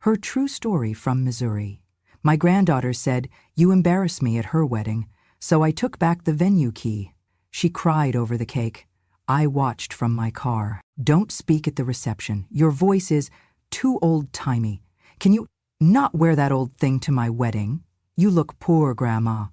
Her true story from Missouri. My granddaughter said, "You embarrassed me at her wedding, so I took back the venue key." She cried over the cake. I watched from my car. "Don't speak at the reception. Your voice is too old-timey. Can you not wear that old thing to my wedding? You look poor, Grandma."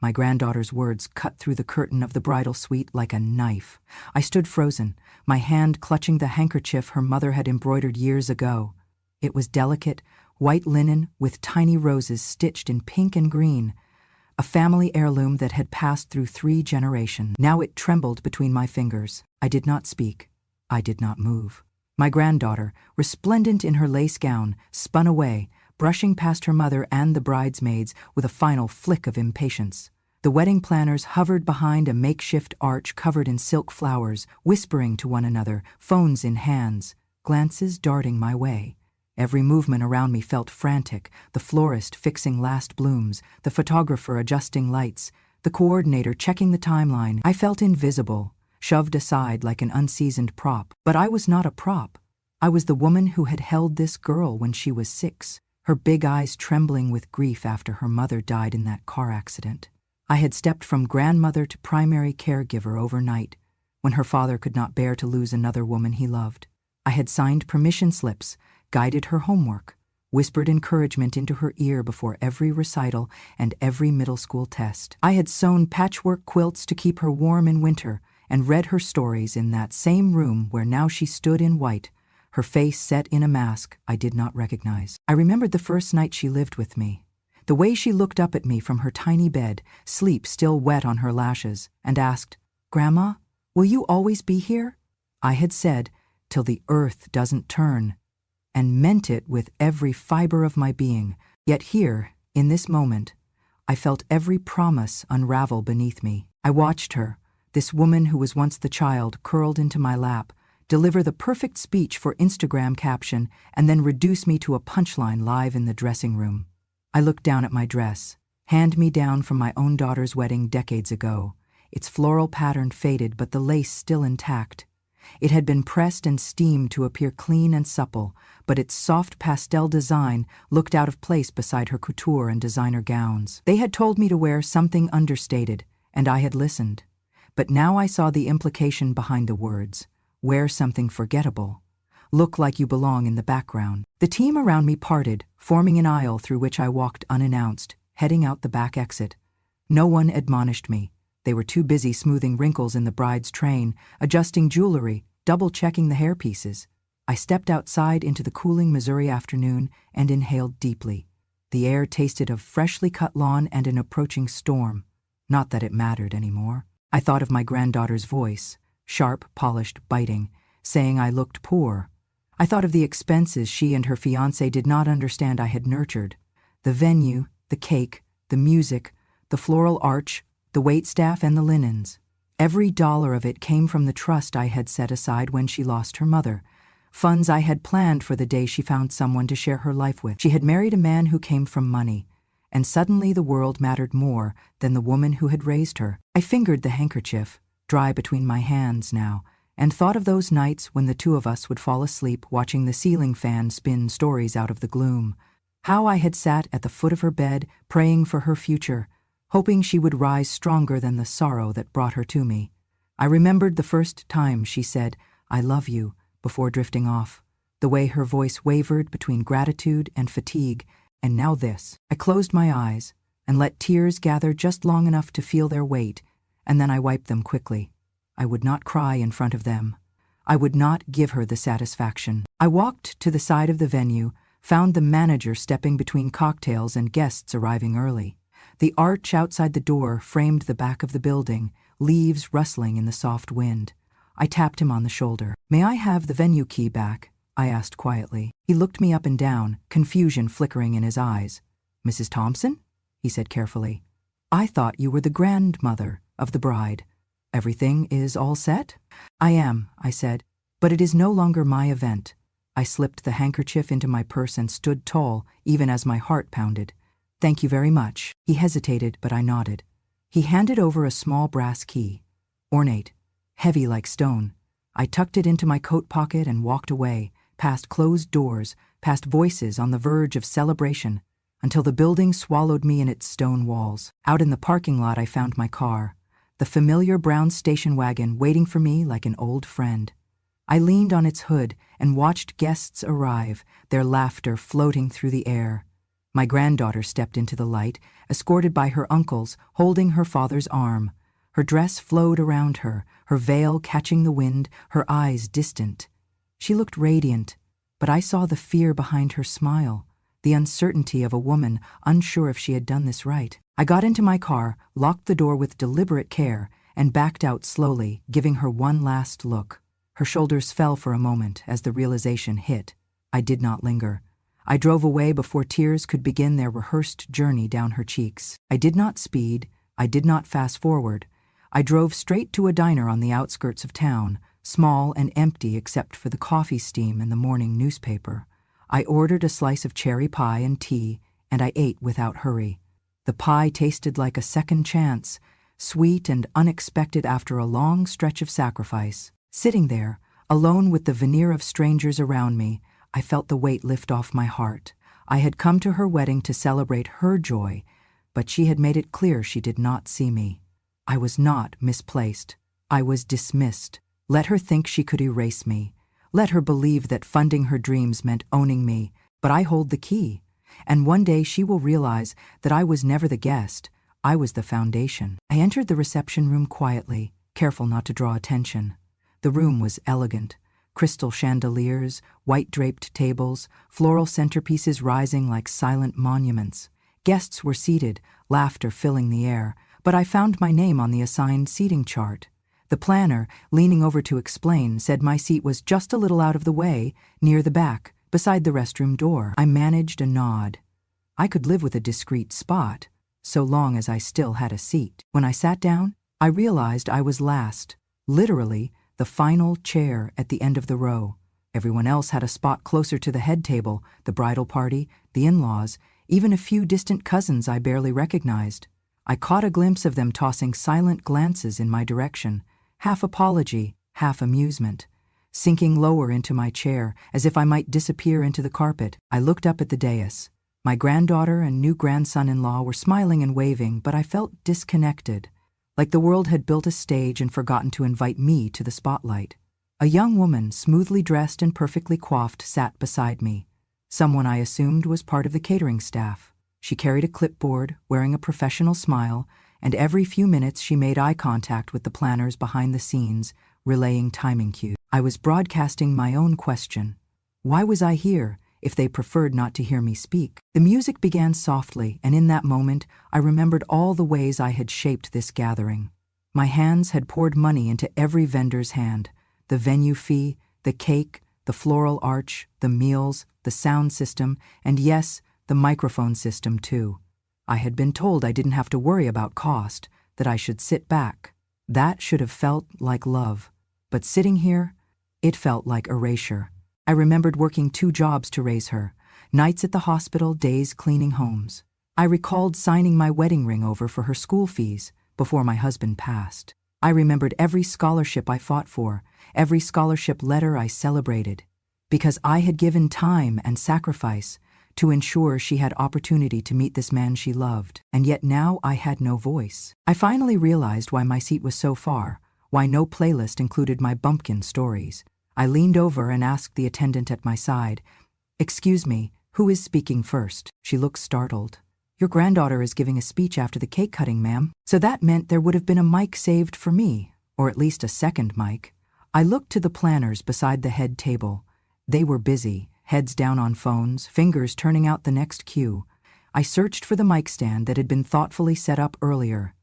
My granddaughter's words cut through the curtain of the bridal suite like a knife. I stood frozen, my hand clutching the handkerchief her mother had embroidered years ago. It was delicate, white linen with tiny roses stitched in pink and green, a family heirloom that had passed through 3 generations. Now it trembled between my fingers. I did not speak. I did not move. My granddaughter, resplendent in her lace gown, spun away, brushing past her mother and the bridesmaids with a final flick of impatience. The wedding planners hovered behind a makeshift arch covered in silk flowers, whispering to one another, phones in hands, glances darting my way. Every movement around me felt frantic, the florist fixing last blooms, the photographer adjusting lights, the coordinator checking the timeline. I felt invisible, shoved aside like an unseasoned prop. But I was not a prop. I was the woman who had held this girl when she was 6, her big eyes trembling with grief after her mother died in that car accident. I had stepped from grandmother to primary caregiver overnight, when her father could not bear to lose another woman he loved. I had signed permission slips, guided her homework, whispered encouragement into her ear before every recital and every middle school test. I had sewn patchwork quilts to keep her warm in winter and read her stories in that same room where now she stood in white, her face set in a mask I did not recognize. I remembered the first night she lived with me, the way she looked up at me from her tiny bed, sleep still wet on her lashes, and asked, "Grandma, will you always be here?" I had said, "Till the earth doesn't turn," and meant it with every fiber of my being. Yet here, in this moment, I felt every promise unravel beneath me. I watched her, this woman who was once the child curled into my lap, deliver the perfect speech for Instagram caption and then reduce me to a punchline live in the dressing room. I looked down at my dress, hand-me-down from my own daughter's wedding decades ago. Its floral pattern faded, but the lace still intact. It had been pressed and steamed to appear clean and supple, but its soft pastel design looked out of place beside her couture and designer gowns. They had told me to wear something understated, and I had listened. But now I saw the implication behind the words. Wear something forgettable. Look like you belong in the background. The team around me parted, forming an aisle through which I walked unannounced, heading out the back exit. No one admonished me. They were too busy smoothing wrinkles in the bride's train, adjusting jewelry, double-checking the hairpieces. I stepped outside into the cooling Missouri afternoon and inhaled deeply. The air tasted of freshly cut lawn and an approaching storm. Not that it mattered anymore. I thought of my granddaughter's voice, sharp, polished, biting, saying I looked poor. I thought of the expenses she and her fiancé did not understand I had nurtured. The venue, the cake, the music, the floral arch, the waitstaff and the linens. Every dollar of it came from the trust I had set aside when she lost her mother, funds I had planned for the day she found someone to share her life with. She had married a man who came from money, and suddenly the world mattered more than the woman who had raised her. I fingered the handkerchief, dry between my hands now, and thought of those nights when the two of us would fall asleep watching the ceiling fan spin stories out of the gloom. How I had sat at the foot of her bed, praying for her future, hoping she would rise stronger than the sorrow that brought her to me. I remembered the first time she said, "I love you," before drifting off, the way her voice wavered between gratitude and fatigue, and now this. I closed my eyes and let tears gather just long enough to feel their weight, and then I wiped them quickly. I would not cry in front of them. I would not give her the satisfaction. I walked to the side of the venue, found the manager stepping between cocktails and guests arriving early. The arch outside the door framed the back of the building, leaves rustling in the soft wind. I tapped him on the shoulder. "May I have the venue key back?" I asked quietly. He looked me up and down, confusion flickering in his eyes. "Mrs. Thompson?" he said carefully. "I thought you were the grandmother of the bride. Everything is all set?" "I am," I said, "but it is no longer my event." I slipped the handkerchief into my purse and stood tall, even as my heart pounded. "Thank you very much." He hesitated, but I nodded. He handed over a small brass key, ornate, heavy like stone. I tucked it into my coat pocket and walked away, past closed doors, past voices on the verge of celebration, until the building swallowed me in its stone walls. Out in the parking lot I found my car, the familiar brown station wagon waiting for me like an old friend. I leaned on its hood and watched guests arrive, their laughter floating through the air. My granddaughter stepped into the light, escorted by her uncles, holding her father's arm. Her dress flowed around her, her veil catching the wind, her eyes distant. She looked radiant, but I saw the fear behind her smile, the uncertainty of a woman unsure if she had done this right. I got into my car, locked the door with deliberate care, and backed out slowly, giving her one last look. Her shoulders fell for a moment as the realization hit. I did not linger. I drove away before tears could begin their rehearsed journey down her cheeks. I did not speed. I did not fast forward. I drove straight to a diner on the outskirts of town, small and empty except for the coffee steam and the morning newspaper. I ordered a slice of cherry pie and tea, and I ate without hurry. The pie tasted like a second chance, sweet and unexpected after a long stretch of sacrifice. Sitting there, alone with the veneer of strangers around me, I felt the weight lift off my heart. I had come to her wedding to celebrate her joy, but she had made it clear she did not see me. I was not misplaced. I was dismissed. Let her think she could erase me. Let her believe that funding her dreams meant owning me, but I hold the key. And one day she will realize that I was never the guest, I was the foundation. I entered the reception room quietly, careful not to draw attention. The room was elegant. Crystal chandeliers, white-draped tables, floral centerpieces rising like silent monuments. Guests were seated, laughter filling the air, but I found my name on the assigned seating chart. The planner, leaning over to explain, said my seat was just a little out of the way, near the back, beside the restroom door. I managed a nod. I could live with a discreet spot, so long as I still had a seat. When I sat down, I realized I was last, literally the final chair at the end of the row. Everyone else had a spot closer to the head table, the bridal party, the in-laws, even a few distant cousins I barely recognized. I caught a glimpse of them tossing silent glances in my direction, half apology, half amusement. Sinking lower into my chair, as if I might disappear into the carpet, I looked up at the dais. My granddaughter and new grandson-in-law were smiling and waving, but I felt disconnected, like the world had built a stage and forgotten to invite me to the spotlight. A young woman, smoothly dressed and perfectly coiffed, sat beside me. Someone I assumed was part of the catering staff. She carried a clipboard, wearing a professional smile, and every few minutes she made eye contact with the planners behind the scenes, relaying timing cues. I was broadcasting my own question. Why was I here, if they preferred not to hear me speak? The music began softly, and in that moment, I remembered all the ways I had shaped this gathering. My hands had poured money into every vendor's hand: the venue fee, the cake, the floral arch, the meals, the sound system, and yes, the microphone system too. I had been told I didn't have to worry about cost, that I should sit back. That should have felt like love. But sitting here, it felt like erasure. I remembered working 2 jobs to raise her, nights at the hospital, days cleaning homes. I recalled signing my wedding ring over for her school fees before my husband passed. I remembered every scholarship I fought for, every scholarship letter I celebrated, because I had given time and sacrifice to ensure she had opportunity to meet this man she loved, and yet now I had no voice. I finally realized why my seat was so far, why no playlist included my bumpkin stories. I leaned over and asked the attendant at my side, "Excuse me, who is speaking first?" She looked startled. "Your granddaughter is giving a speech after the cake cutting, ma'am." So that meant there would have been a mic saved for me, or at least a second mic. I looked to the planners beside the head table. They were busy, heads down on phones, fingers turning out the next cue. I searched for the mic stand that had been thoughtfully set up earlier.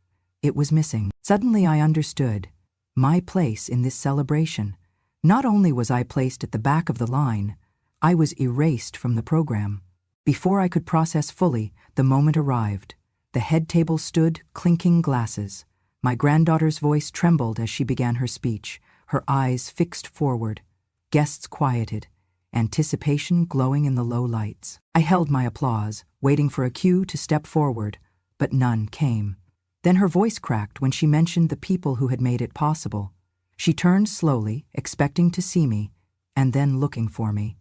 It was missing. Suddenly I understood my place in this celebration. Not only was I placed at the back of the line, I was erased from the program. Before I could process fully, the moment arrived. The head table stood, clinking glasses. My granddaughter's voice trembled as she began her speech, her eyes fixed forward. Guests quieted, anticipation glowing in the low lights. I held my applause, waiting for a cue to step forward, but none came. Then her voice cracked when she mentioned the people who had made it possible. She turned slowly, expecting to see me, and then looking for me.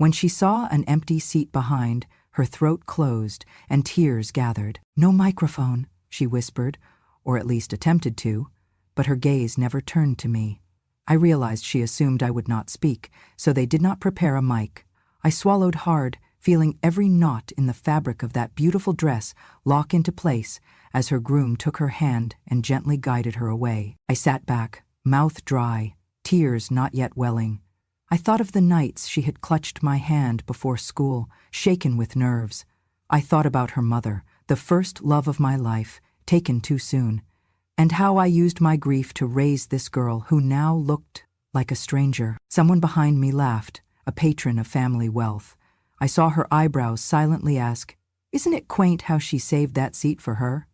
When she saw an empty seat behind, her throat closed and tears gathered. "No microphone," she whispered, or at least attempted to, but her gaze never turned to me. I realized she assumed I would not speak, so they did not prepare a mic. I swallowed hard, feeling every knot in the fabric of that beautiful dress lock into place as her groom took her hand and gently guided her away. I sat back, mouth dry, tears not yet welling. I thought of the nights she had clutched my hand before school, shaken with nerves. I thought about her mother, the first love of my life, taken too soon, and how I used my grief to raise this girl who now looked like a stranger. Someone behind me laughed, a patron of family wealth. I saw her eyebrows silently ask, "Isn't it quaint how she saved that seat for her?"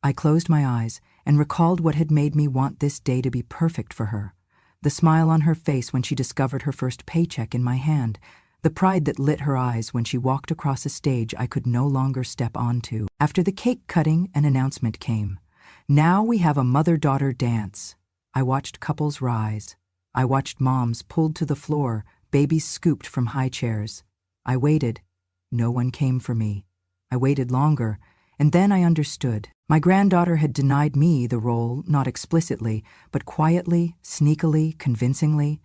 I closed my eyes and recalled what had made me want this day to be perfect for her. The smile on her face when she discovered her first paycheck in my hand, the pride that lit her eyes when she walked across a stage I could no longer step onto. After the cake cutting, an announcement came. "Now we have a mother-daughter dance." I watched couples rise. I watched moms pulled to the floor, babies scooped from high chairs. I waited. No one came for me. I waited longer, and then I understood. My granddaughter had denied me the role, not explicitly, but quietly, sneakily, convincingly.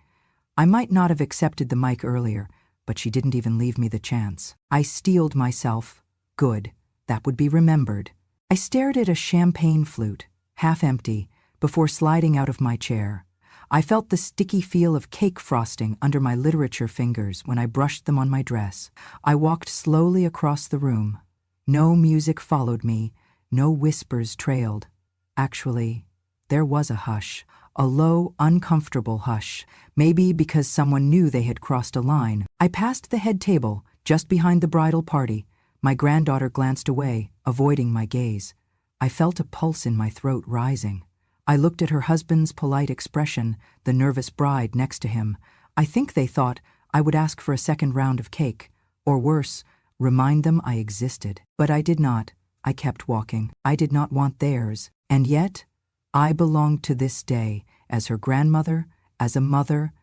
I might not have accepted the mic earlier, but she didn't even leave me the chance. I steeled myself. Good. That would be remembered. I stared at a champagne flute, half empty, before sliding out of my chair. I felt the sticky feel of cake frosting under my literature fingers when I brushed them on my dress. I walked slowly across the room. No music followed me. No whispers trailed. Actually, there was a hush, a low, uncomfortable hush, maybe because someone knew they had crossed a line. I passed the head table, just behind the bridal party. My granddaughter glanced away, avoiding my gaze. I felt a pulse in my throat rising. I looked at her husband's polite expression, the nervous bride next to him. I think they thought I would ask for a second round of cake, or worse, remind them I existed. But I did not. I kept walking. I did not want theirs. And yet, I belonged to this day as her grandmother, as a mother,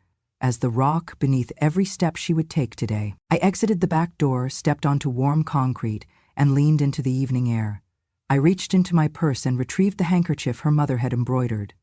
as the rock beneath every step she would take today. I exited the back door, stepped onto warm concrete, and leaned into the evening air. I reached into my purse and retrieved the handkerchief her mother had embroidered.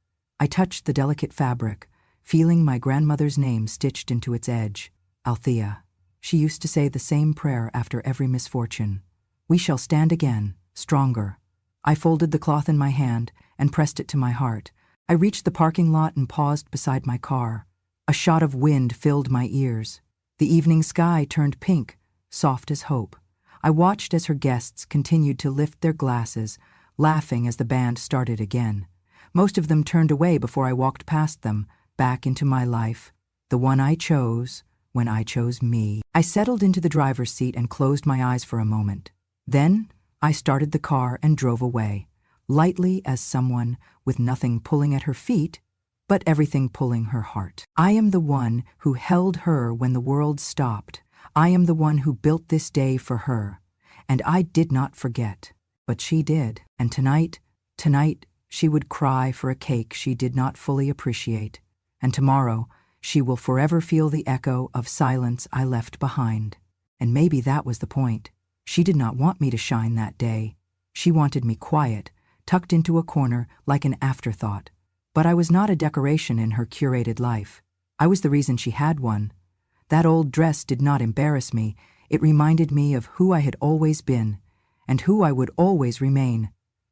I touched the delicate fabric, feeling my grandmother's name stitched into its edge. Althea. She used to say the same prayer after every misfortune. "We shall stand again. Stronger." I folded the cloth in my hand and pressed it to my heart. I reached the parking lot and paused beside my car. A shot of wind filled my ears. The evening sky turned pink, soft as hope. I watched as her guests continued to lift their glasses, laughing as the band started again. Most of them turned away before I walked past them, back into my life, the one I chose when I chose me. I settled into the driver's seat and closed my eyes for a moment. Then I started the car and drove away, lightly as someone with nothing pulling at her feet, but everything pulling her heart. I am the one who held her when the world stopped. I am the one who built this day for her, and I did not forget. But she did, and tonight, she would cry for a cake she did not fully appreciate, and tomorrow she will forever feel the echo of silence I left behind. And maybe that was the point. She did not want me to shine that day. She wanted me quiet, tucked into a corner like an afterthought. But I was not a decoration in her curated life. I was the reason she had one. That old dress did not embarrass me. It reminded me of who I had always been, and who I would always remain,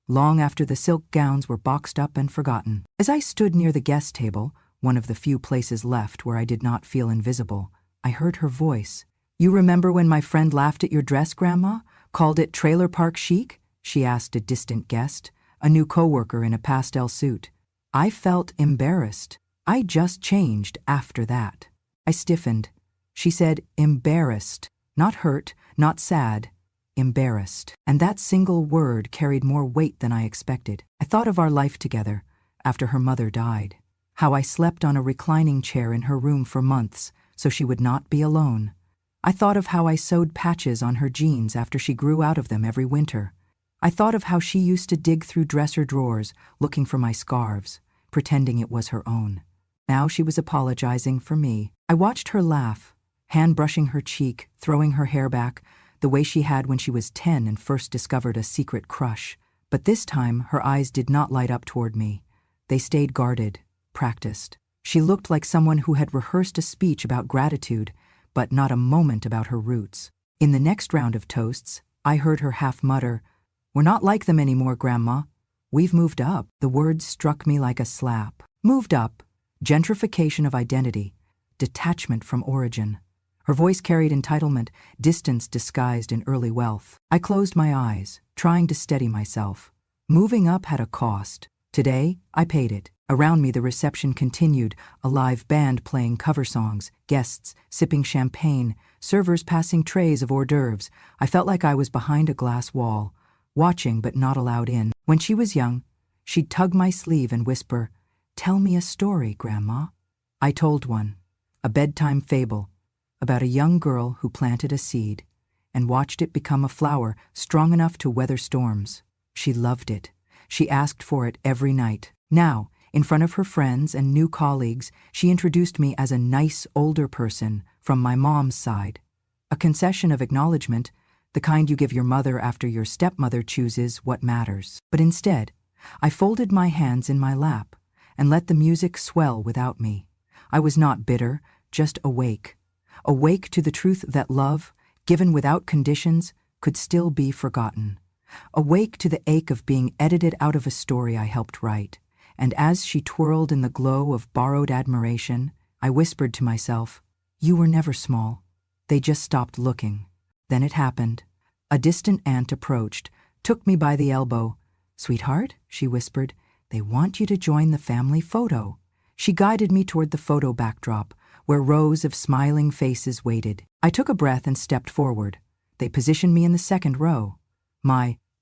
long after the silk gowns were boxed up and forgotten. As I stood near the guest table, one of the few places left where I did not feel invisible, I heard her voice. "You remember when my friend laughed at your dress, Grandma? Called it trailer park chic?" she asked a distant guest, a new coworker in a pastel suit. I felt embarrassed. I just changed after that. I stiffened. She said embarrassed, not hurt, not sad, embarrassed. And that single word carried more weight than I expected. I thought of our life together after her mother died, how I slept on a reclining chair in her room for months so she would not be alone. I thought of how I sewed patches on her jeans after she grew out of them every winter. I thought of how she used to dig through dresser drawers looking for my scarves, pretending it was her own. Now she was apologizing for me. I watched her laugh, hand brushing her cheek, throwing her hair back, the way she had when she was 10 and first discovered a secret crush. But this time, her eyes did not light up toward me. They stayed guarded, practiced. She looked like someone who had rehearsed a speech about gratitude, but not a moment about her roots. In the next round of toasts, I heard her half mutter, "We're not like them anymore, Grandma. We've moved up." The words struck me like a slap. Moved up, gentrification of identity, detachment from origin. Her voice carried entitlement, distance disguised in early wealth. I closed my eyes, trying to steady myself. Moving up had a cost. Today, I paid it. Around me the reception continued, a live band playing cover songs, guests sipping champagne, servers passing trays of hors d'oeuvres. I felt like I was behind a glass wall, watching but not allowed in. When she was young, she'd tug my sleeve and whisper, "Tell me a story, Grandma." I told one, a bedtime fable, about a young girl who planted a seed and watched it become a flower strong enough to weather storms. She loved it. She asked for it every night. Now, in front of her friends and new colleagues, she introduced me as a nice older person from my mom's side. A concession of acknowledgement, the kind you give your mother after your stepmother chooses what matters. But instead, I folded my hands in my lap and let the music swell without me. I was not bitter, just awake. Awake to the truth that love, given without conditions, could still be forgotten. Awake to the ache of being edited out of a story I helped write. And as she twirled in the glow of borrowed admiration, I whispered to myself, "You were never small. They just stopped looking." Then it happened. A distant aunt approached, took me by the elbow. "Sweetheart," she whispered, "they want you to join the family photo." She guided me toward the photo backdrop, where rows of smiling faces waited. I took a breath and stepped forward. They positioned me in the second row.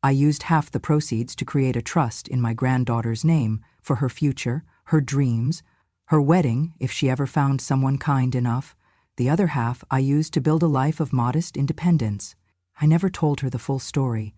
I used half the proceeds to create a trust in my granddaughter's name for her future, her dreams, her wedding if she ever found someone kind enough. The other half I used to build a life of modest independence. I never told her the full story.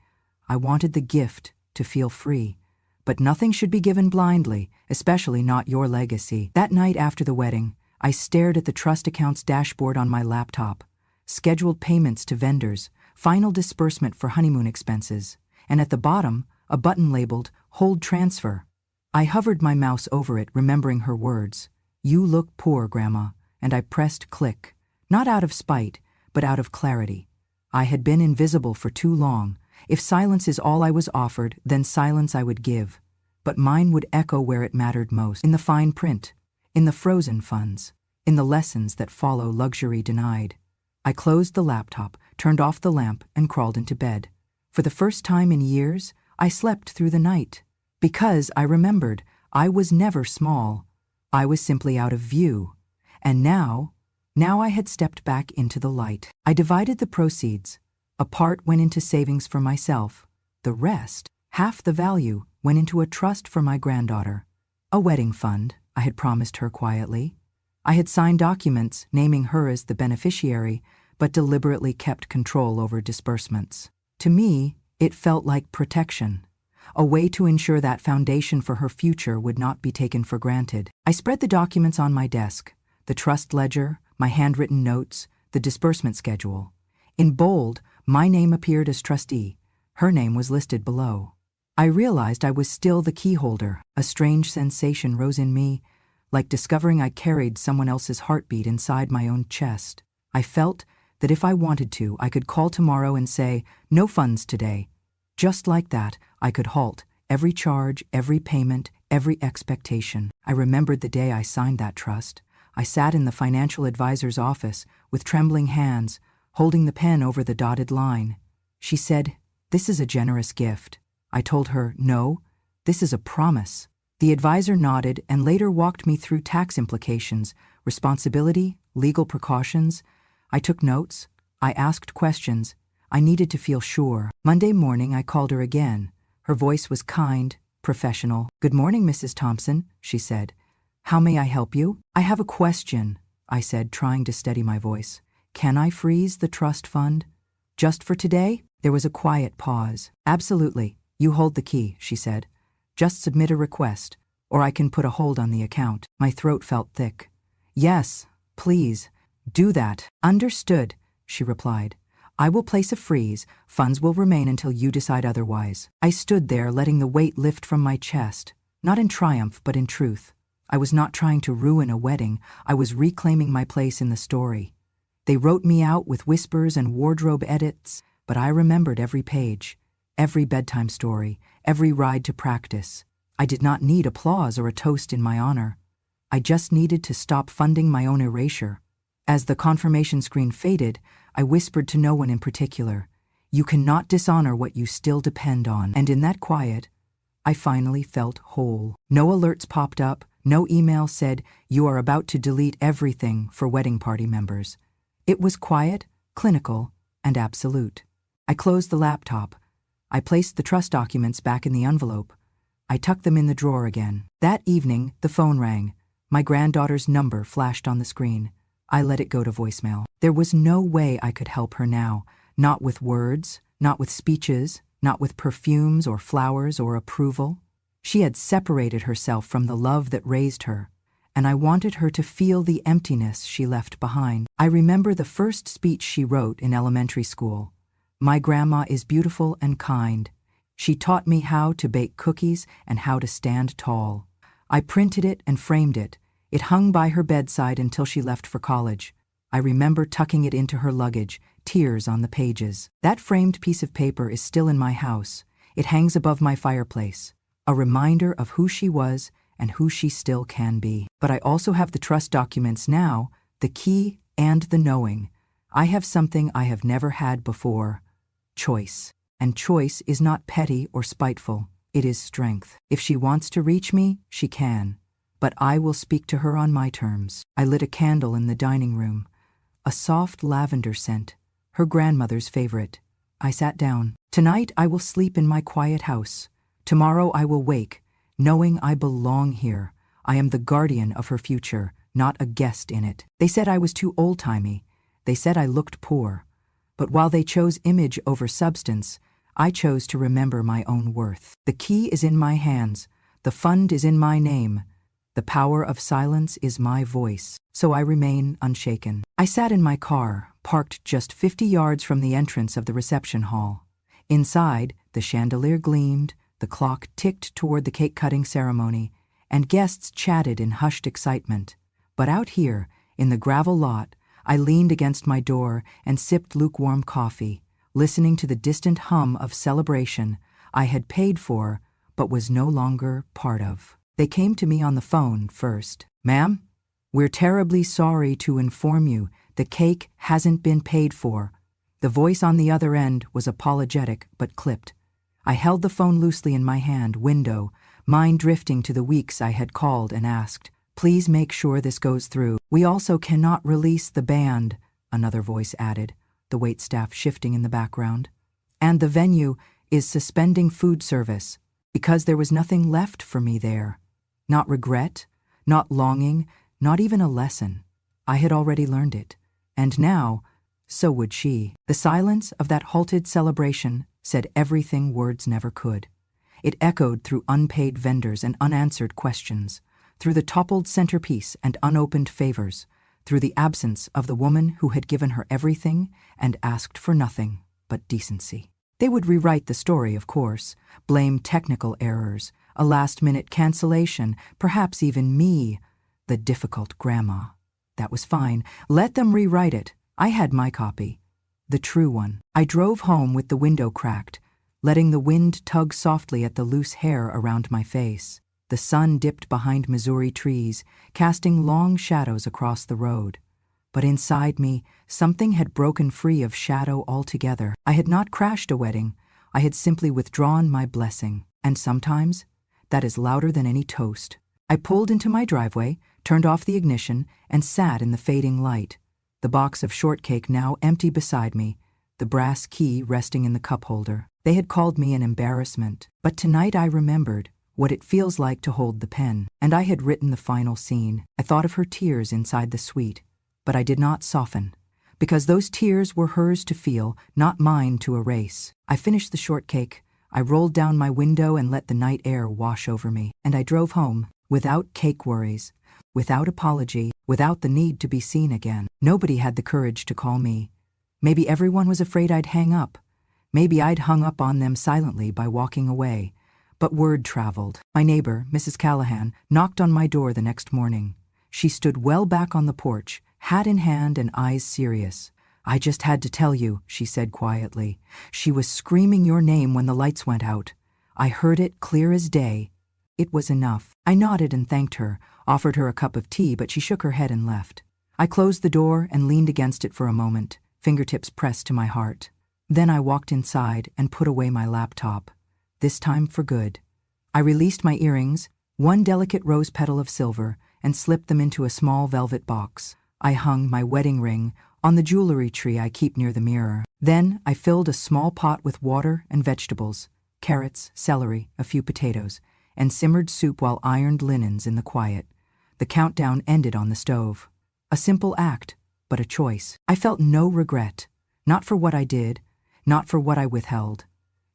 I wanted the gift to feel free. But nothing should be given blindly, especially not your legacy. That night after the wedding, I stared at the trust account's dashboard on my laptop. Scheduled payments to vendors, final disbursement for honeymoon expenses, and at the bottom, a button labeled Hold Transfer. I hovered my mouse over it, remembering her words. "You look poor, Grandma," and I pressed click, not out of spite, but out of clarity. I had been invisible for too long. If silence is all I was offered, then silence I would give. But mine would echo where it mattered most, in the fine print, in the frozen funds, in the lessons that follow luxury denied. I closed the laptop, turned off the lamp, and crawled into bed. For the first time in years, I slept through the night. Because I remembered, I was never small. I was simply out of view. And now I had stepped back into the light. I divided the proceeds. A part went into savings for myself. The rest, half the value, went into a trust for my granddaughter. A wedding fund, I had promised her quietly. I had signed documents naming her as the beneficiary, but deliberately kept control over disbursements. To me, it felt like protection, a way to ensure that foundation for her future would not be taken for granted. I spread the documents on my desk, the trust ledger, my handwritten notes, the disbursement schedule. In bold, my name appeared as trustee. Her name was listed below. I realized I was still the key holder. A strange sensation rose in me, like discovering I carried someone else's heartbeat inside my own chest. I felt that if I wanted to, I could call tomorrow and say, "No funds today." Just like that, I could halt every charge, every payment, every expectation. I remembered the day I signed that trust. I sat in the financial advisor's office with trembling hands, holding the pen over the dotted line. She said, "This is a generous gift." I told her, "No, this is a promise." The advisor nodded and later walked me through tax implications, responsibility, legal precautions. I took notes. I asked questions. I needed to feel sure. Monday morning, I called her again. Her voice was kind, professional. "Good morning, Mrs. Thompson," she said. "How may I help you?" "I have a question," I said, trying to steady my voice. "Can I freeze the trust fund? Just for today?" There was a quiet pause. "Absolutely. You hold the key," she said. "Just submit a request, or I can put a hold on the account." My throat felt thick. "Yes, please. Do that. Understood, she replied. I will place a freeze. Funds will remain until you decide otherwise. I stood there, letting the weight lift from my chest, not in triumph, but in truth. I was not trying to ruin a wedding. I was reclaiming my place in the story. They wrote me out with whispers and wardrobe edits, but I remembered every page, every bedtime story, every ride to practice. I did not need applause or a toast in my honor. I just needed to stop funding my own erasure. As the confirmation screen faded, I whispered to no one in particular, "You cannot dishonor what you still depend on." And in that quiet, I finally felt whole. No alerts popped up, no email said, "You are about to delete everything," for wedding party members. It was quiet, clinical, and absolute. I closed the laptop. I placed the trust documents back in the envelope. I tucked them in the drawer again. That evening, the phone rang. My granddaughter's number flashed on the screen. I let it go to voicemail. There was no way I could help her now, not with words, not with speeches, not with perfumes or flowers or approval. She had separated herself from the love that raised her, and I wanted her to feel the emptiness she left behind. I remember the first speech she wrote in elementary school. "My grandma is beautiful and kind. She taught me how to bake cookies and how to stand tall." I printed it and framed it. It hung by her bedside until she left for college. I remember tucking it into her luggage, tears on the pages. That framed piece of paper is still in my house. It hangs above my fireplace, a reminder of who she was and who she still can be. But I also have the trust documents now, the key and the knowing. I have something I have never had before: choice. And choice is not petty or spiteful. It is strength. If she wants to reach me, she can. But I will speak to her on my terms. I lit a candle in the dining room, a soft lavender scent, her grandmother's favorite. I sat down. Tonight I will sleep in my quiet house. Tomorrow I will wake, knowing I belong here. I am the guardian of her future, not a guest in it. They said I was too old-timey. They said I looked poor. But while they chose image over substance, I chose to remember my own worth. The key is in my hands. The fund is in my name. The power of silence is my voice. So I remain unshaken. I sat in my car, parked just 50 yards from the entrance of the reception hall. Inside, the chandelier gleamed, the clock ticked toward the cake-cutting ceremony, and guests chatted in hushed excitement. But out here, in the gravel lot, I leaned against my door and sipped lukewarm coffee, listening to the distant hum of celebration I had paid for but was no longer part of. They came to me on the phone first. "Ma'am, we're terribly sorry to inform you the cake hasn't been paid for." The voice on the other end was apologetic but clipped. I held the phone loosely in my hand, window, mind drifting to the weeks I had called and asked, "Please make sure this goes through. We also cannot release the band," another voice added, the waitstaff shifting in the background. "And the venue is suspending food service because there was nothing left for me there. Not regret, not longing, not even a lesson. I had already learned it. And now, so would she." The silence of that halted celebration said everything words never could. It echoed through unpaid vendors and unanswered questions, through the toppled centerpiece and unopened favors, through the absence of the woman who had given her everything and asked for nothing but decency. They would rewrite the story, of course, blame technical errors, a last-minute cancellation, perhaps even me, the difficult grandma. That was fine. Let them rewrite it. I had my copy, the true one. I drove home with the window cracked, letting the wind tug softly at the loose hair around my face. The sun dipped behind Missouri trees, casting long shadows across the road. But inside me, something had broken free of shadow altogether. I had not crashed a wedding. I had simply withdrawn my blessing. And sometimes, that is louder than any toast. I pulled into my driveway, turned off the ignition, and sat in the fading light, the box of shortcake now empty beside me, the brass key resting in the cup holder. They had called me an embarrassment, but tonight I remembered what it feels like to hold the pen, and I had written the final scene. I thought of her tears inside the suite, but I did not soften, because those tears were hers to feel, not mine to erase. I finished the shortcake. I rolled down my window and let the night air wash over me, and I drove home, without cake worries, without apology, without the need to be seen again. Nobody had the courage to call me. Maybe everyone was afraid I'd hang up. Maybe I'd hung up on them silently by walking away. But word traveled. My neighbor, Mrs. Callahan, knocked on my door the next morning. She stood well back on the porch, hat in hand and eyes serious. "I just had to tell you," she said quietly. "She was screaming your name when the lights went out. I heard it clear as day." It was enough. I nodded and thanked her, offered her a cup of tea, but she shook her head and left. I closed the door and leaned against it for a moment, fingertips pressed to my heart. Then I walked inside and put away my laptop. This time for good. I released my earrings, one delicate rose petal of silver, and slipped them into a small velvet box. I hung my wedding ring on the jewelry tree I keep near the mirror. Then I filled a small pot with water and vegetables, carrots, celery, a few potatoes, and simmered soup while ironed linens in the quiet. The countdown ended on the stove. A simple act, but a choice. I felt no regret, not for what I did, not for what I withheld.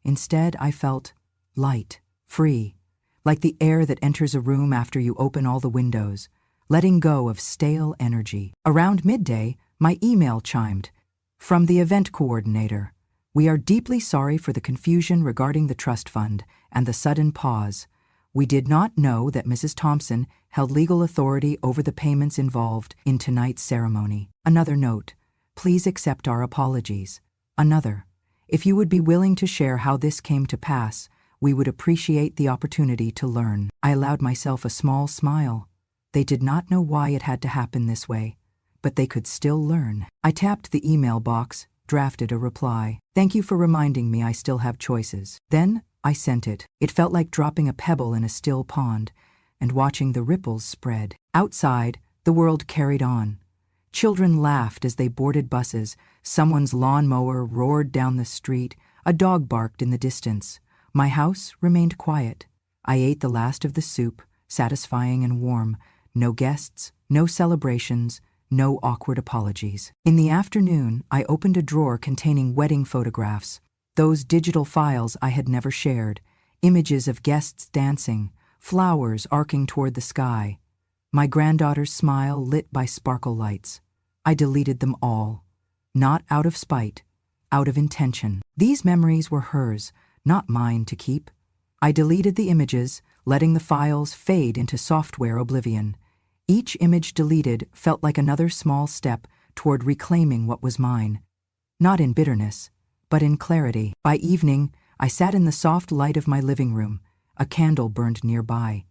Instead, I felt light, free, like the air that enters a room after you open all the windows, letting go of stale energy. Around midday, my email chimed. From the event coordinator. "We are deeply sorry for the confusion regarding the trust fund and the sudden pause. We did not know that Mrs. Thompson held legal authority over the payments involved in tonight's ceremony." Another note. "Please accept our apologies." Another. "If you would be willing to share how this came to pass, we would appreciate the opportunity to learn." I allowed myself a small smile. They did not know why it had to happen this way, but they could still learn. I tapped the email box, drafted a reply. "Thank you for reminding me I still have choices." Then I sent it. It felt like dropping a pebble in a still pond and watching the ripples spread. Outside, the world carried on. Children laughed as they boarded buses, someone's lawnmower roared down the street, a dog barked in the distance. My house remained quiet. I ate the last of the soup, satisfying and warm. No guests, no celebrations, no awkward apologies. In the afternoon, I opened a drawer containing wedding photographs, those digital files I had never shared, images of guests dancing, flowers arcing toward the sky, my granddaughter's smile lit by sparkle lights. I deleted them all, not out of spite, out of intention. These memories were hers, not mine to keep. I deleted the images, letting the files fade into software oblivion. Each image deleted felt like another small step toward reclaiming what was mine. Not in bitterness, but in clarity. By evening, I sat in the soft light of my living room. A candle burned nearby.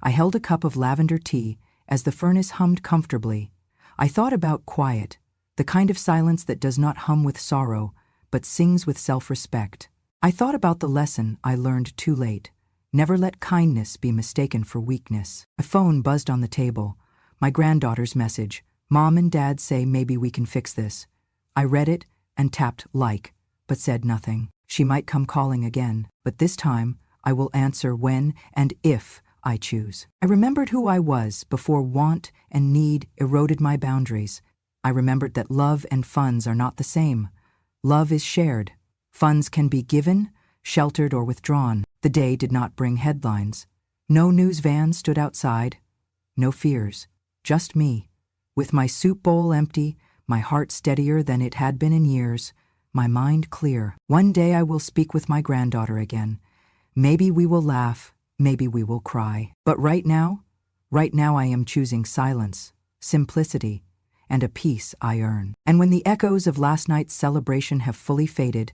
I held a cup of lavender tea as the furnace hummed comfortably. I thought about quiet, the kind of silence that does not hum with sorrow, but sings with self-respect. I thought about the lesson I learned too late. Never let kindness be mistaken for weakness. My phone buzzed on the table. My granddaughter's message. "Mom and Dad say maybe we can fix this." I read it and tapped like, but said nothing. She might come calling again, but this time I will answer when and if I choose. I remembered who I was before want and need eroded my boundaries. I remembered that love and funds are not the same. Love is shared. Funds can be given, sheltered, or withdrawn. The day did not bring headlines. No news van stood outside. No fears. Just me. With my soup bowl empty, my heart steadier than it had been in years, my mind clear. One day I will speak with my granddaughter again. Maybe we will laugh, maybe we will cry. But right now I am choosing silence, simplicity, and a peace I earn. And when the echoes of last night's celebration have fully faded,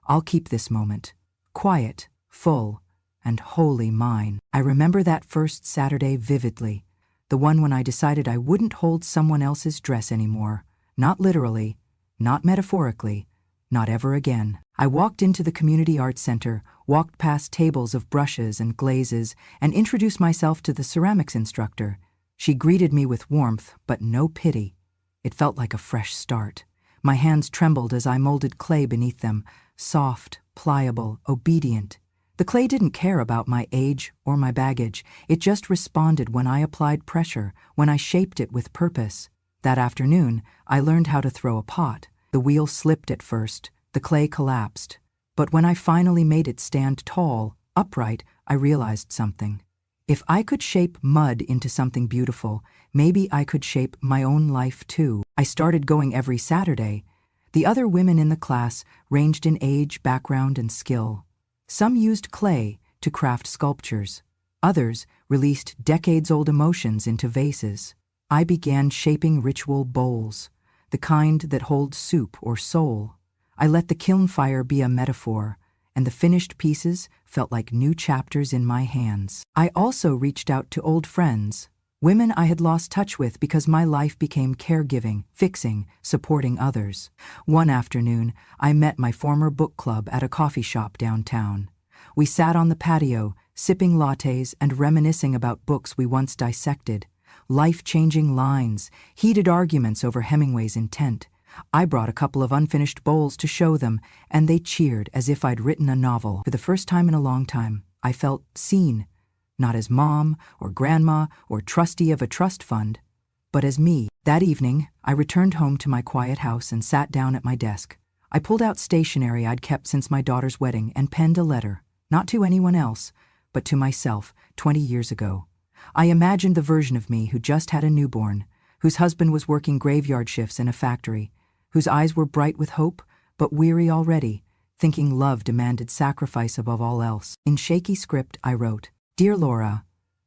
I'll keep this moment, quiet, full, and wholly mine. I remember that first Saturday vividly, the one when I decided I wouldn't hold someone else's dress anymore. Not literally, not metaphorically, not ever again. I walked into the community arts center, walked past tables of brushes and glazes, and introduced myself to the ceramics instructor. She greeted me with warmth, but no pity. It felt like a fresh start. My hands trembled as I molded clay beneath them, soft, pliable, obedient. The clay didn't care about my age or my baggage. It just responded when I applied pressure, when I shaped it with purpose. That afternoon, I learned how to throw a pot. The wheel slipped at first, the clay collapsed. But when I finally made it stand tall, upright, I realized something. If I could shape mud into something beautiful, maybe I could shape my own life too. I started going every Saturday. The other women in the class ranged in age, background, and skill. Some used clay to craft sculptures. Others released decades-old emotions into vases. I began shaping ritual bowls, the kind that hold soup or soul. I let the kiln fire be a metaphor, and the finished pieces felt like new chapters in my hands. I also reached out to old friends, women I had lost touch with because my life became caregiving, fixing, supporting others. One afternoon, I met my former book club at a coffee shop downtown. We sat on the patio, sipping lattes and reminiscing about books we once dissected. Life-changing lines, heated arguments over Hemingway's intent. I brought a couple of unfinished bowls to show them, and they cheered as if I'd written a novel. For the first time in a long time, I felt seen, not as mom or grandma or trustee of a trust fund, but as me. That evening, I returned home to my quiet house and sat down at my desk. I pulled out stationery I'd kept since my daughter's wedding and penned a letter, not to anyone else, but to myself 20 years ago. I imagined the version of me who just had a newborn, whose husband was working graveyard shifts in a factory, whose eyes were bright with hope, but weary already, thinking love demanded sacrifice above all else. In shaky script, I wrote, "Dear Laura,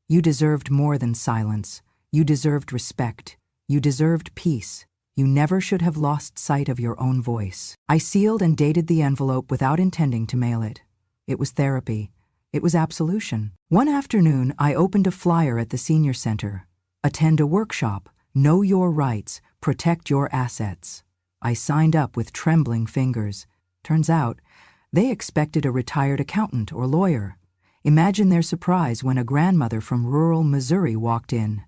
you deserved more than silence. You deserved respect. You deserved peace. You never should have lost sight of your own voice." I sealed and dated the envelope without intending to mail it. It was therapy. It was absolution. One afternoon, I opened a flyer at the senior center. Attend a workshop. Know your rights. Protect your assets. I signed up with trembling fingers. Turns out, they expected a retired accountant or lawyer. Imagine their surprise when a grandmother from rural Missouri walked in.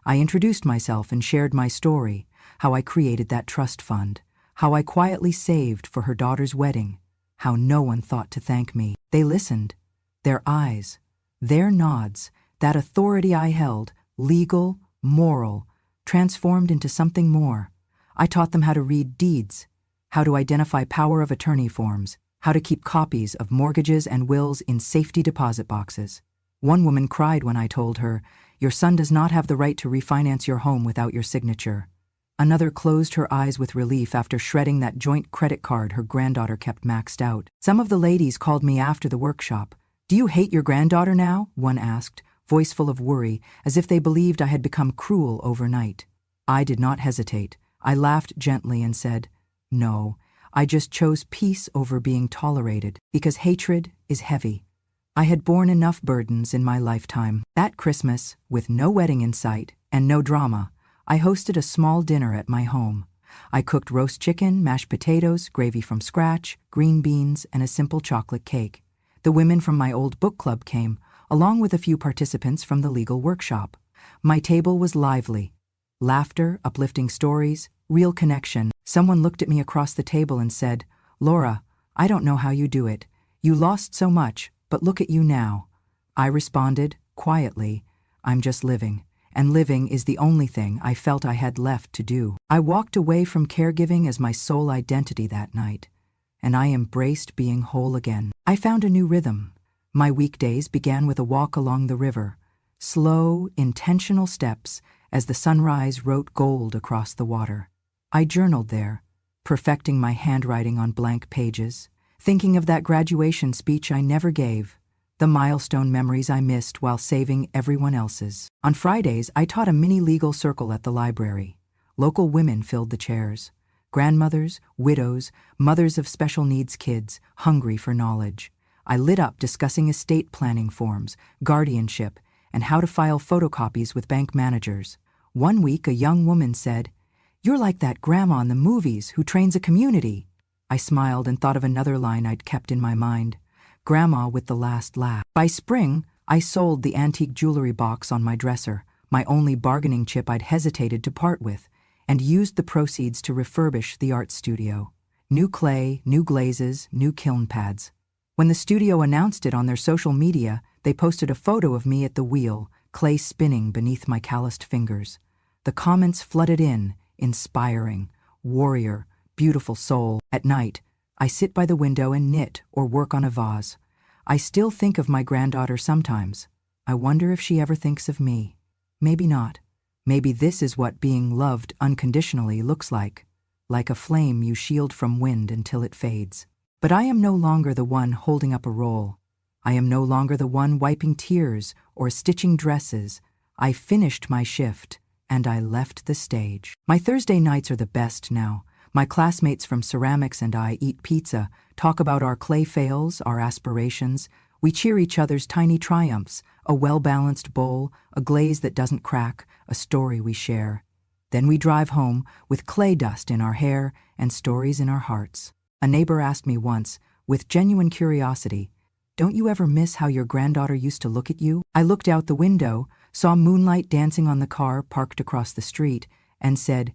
I introduced myself and shared my story, how I created that trust fund, how I quietly saved for her daughter's wedding, how no one thought to thank me. They listened. Their eyes, their nods, that authority I held, legal, moral, transformed into something more. I taught them how to read deeds, how to identify power of attorney forms, how to keep copies of mortgages and wills in safety deposit boxes. One woman cried when I told her, "Your son does not have the right to refinance your home without your signature." Another closed her eyes with relief after shredding that joint credit card her granddaughter kept maxed out. Some of the ladies called me after the workshop. "Do you hate your granddaughter now?" one asked, voice full of worry, as if they believed I had become cruel overnight. I did not hesitate. I laughed gently and said, "No, I just chose peace over being tolerated, because hatred is heavy. I had borne enough burdens in my lifetime." That Christmas, with no wedding in sight and no drama, I hosted a small dinner at my home. I cooked roast chicken, mashed potatoes, gravy from scratch, green beans, and a simple chocolate cake. The women from my old book club came, along with a few participants from the legal workshop. My table was lively. Laughter, uplifting stories, real connection. Someone looked at me across the table and said, "Laura, I don't know how you do it. You lost so much, but look at you now." I responded, quietly, "I'm just living, and living is the only thing I felt I had left to do." I walked away from caregiving as my sole identity that night, and I embraced being whole again. I found a new rhythm. My weekdays began with a walk along the river, slow, intentional steps as the sunrise wrote gold across the water. I journaled there, perfecting my handwriting on blank pages, thinking of that graduation speech I never gave, the milestone memories I missed while saving everyone else's. On Fridays, I taught a mini legal circle at the library. Local women filled the chairs. Grandmothers, widows, mothers of special needs kids, hungry for knowledge. I lit up discussing estate planning forms, guardianship, and how to file photocopies with bank managers. One week, a young woman said, "You're like that grandma in the movies who trains a community." I smiled and thought of another line I'd kept in my mind, "Grandma with the last laugh." By spring, I sold the antique jewelry box on my dresser, my only bargaining chip I'd hesitated to part with, and used the proceeds to refurbish the art studio. New clay, new glazes, new kiln pads. When the studio announced it on their social media, they posted a photo of me at the wheel, clay spinning beneath my calloused fingers. The comments flooded in, inspiring, warrior, beautiful soul. At night, I sit by the window and knit or work on a vase. I still think of my granddaughter sometimes, I wonder if she ever thinks of me. Maybe not. Maybe this is what being loved unconditionally looks like a flame you shield from wind until it fades. But I am no longer the one holding up a roll. I am no longer the one wiping tears or stitching dresses. I finished my shift, and I left the stage. My Thursday nights are the best now. My classmates from ceramics and I eat pizza, talk about our clay fails, our aspirations. We cheer each other's tiny triumphs, a well-balanced bowl, a glaze that doesn't crack, a story we share. Then we drive home with clay dust in our hair and stories in our hearts. A neighbor asked me once, with genuine curiosity, "Don't you ever miss how your granddaughter used to look at you?" I looked out the window, saw moonlight dancing on the car parked across the street, and said,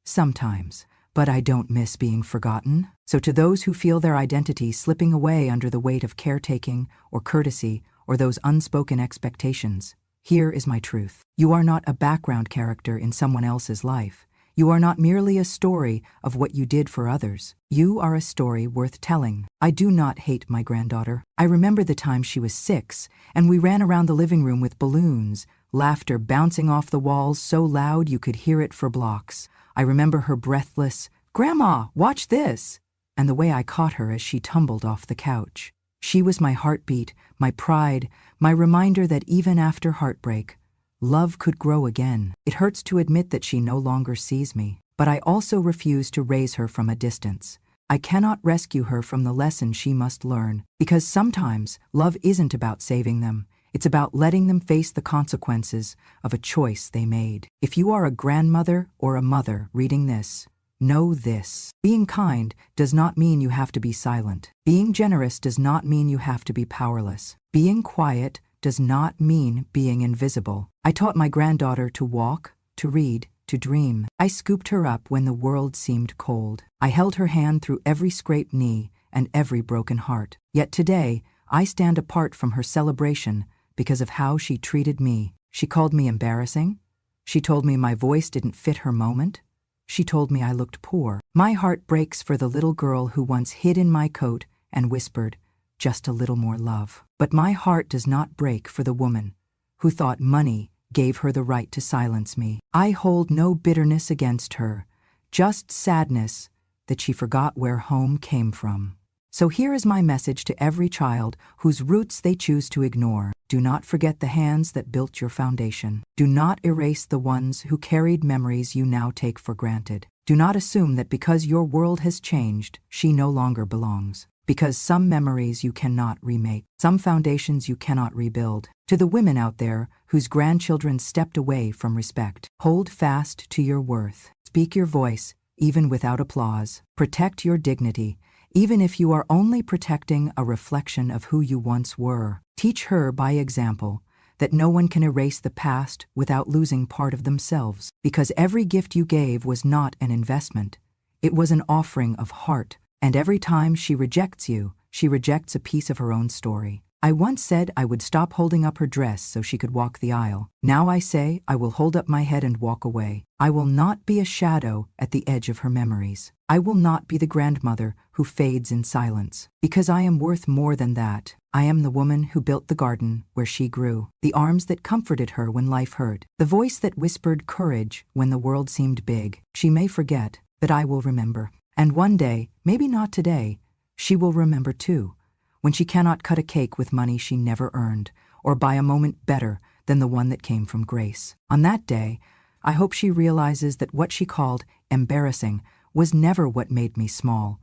"Sometimes, but I don't miss being forgotten." So to those who feel their identity slipping away under the weight of caretaking or courtesy or those unspoken expectations, here is my truth. You are not a background character in someone else's life. You are not merely a story of what you did for others. You are a story worth telling. I do not hate my granddaughter. I remember the time she was 6, and we ran around the living room with balloons, laughter bouncing off the walls so loud you could hear it for blocks. I remember her breathless, "Grandma, watch this!" and the way I caught her as she tumbled off the couch. She was my heartbeat, my pride, my reminder that even after heartbreak, love could grow again. It hurts to admit that she no longer sees me, but I also refuse to raise her from a distance. I cannot rescue her from the lesson she must learn, because sometimes love isn't about saving them. It's about letting them face the consequences of a choice they made. If you are a grandmother or a mother reading this, know this. Being kind does not mean you have to be silent. Being generous does not mean you have to be powerless. Being quiet does not mean being invisible. I taught my granddaughter to walk, to read, to dream. I scooped her up when the world seemed cold. I held her hand through every scraped knee and every broken heart. Yet today, I stand apart from her celebration because of how she treated me. She called me embarrassing. She told me my voice didn't fit her moment. She told me I looked poor. My heart breaks for the little girl who once hid in my coat and whispered, "Just a little more love." But my heart does not break for the woman who thought money gave her the right to silence me. I hold no bitterness against her, just sadness that she forgot where home came from. So here is my message to every child whose roots they choose to ignore. Do not forget the hands that built your foundation. Do not erase the ones who carried memories you now take for granted. Do not assume that because your world has changed, she no longer belongs. Because some memories you cannot remake, some foundations you cannot rebuild. To the women out there whose grandchildren stepped away from respect, hold fast to your worth. Speak your voice, even without applause. Protect your dignity, even if you are only protecting a reflection of who you once were. Teach her by example that no one can erase the past without losing part of themselves, because every gift you gave was not an investment. It was an offering of heart, and every time she rejects you, she rejects a piece of her own story. I once said I would stop holding up her dress so she could walk the aisle. Now I say I will hold up my head and walk away. I will not be a shadow at the edge of her memories. I will not be the grandmother who fades in silence. Because I am worth more than that. I am the woman who built the garden where she grew, the arms that comforted her when life hurt, the voice that whispered courage when the world seemed big. She may forget, but I will remember. And one day, maybe not today, she will remember too, when she cannot cut a cake with money she never earned, or buy a moment better than the one that came from grace. On that day, I hope she realizes that what she called embarrassing was never what made me small.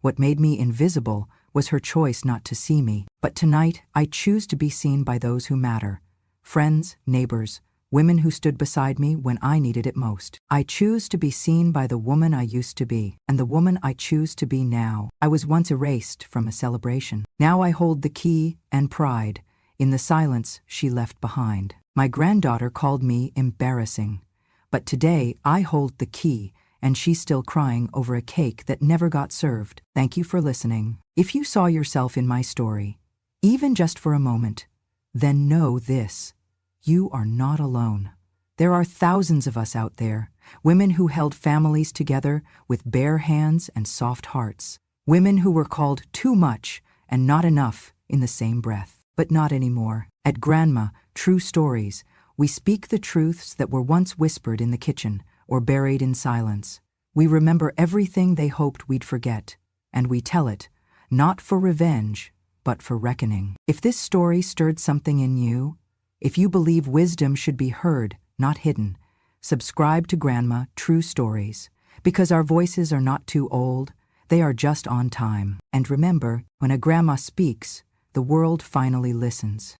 What made me invisible was her choice not to see me. But tonight, I choose to be seen by those who matter. Friends, neighbors, women who stood beside me when I needed it most. I choose to be seen by the woman I used to be, and the woman I choose to be now. I was once erased from a celebration. Now I hold the key and pride in the silence she left behind. My granddaughter called me embarrassing, but today I hold the key, and she's still crying over a cake that never got served. Thank you for listening. If you saw yourself in my story, even just for a moment, then know this. You are not alone. There are thousands of us out there, women who held families together with bare hands and soft hearts, women who were called too much and not enough in the same breath. But not anymore. At Grandma, True Stories, we speak the truths that were once whispered in the kitchen or buried in silence. We remember everything they hoped we'd forget, and we tell it, not for revenge, but for reckoning. If this story stirred something in you, if you believe wisdom should be heard, not hidden, subscribe to Grandma True Stories, because our voices are not too old, they are just on time. And remember, when a grandma speaks, the world finally listens.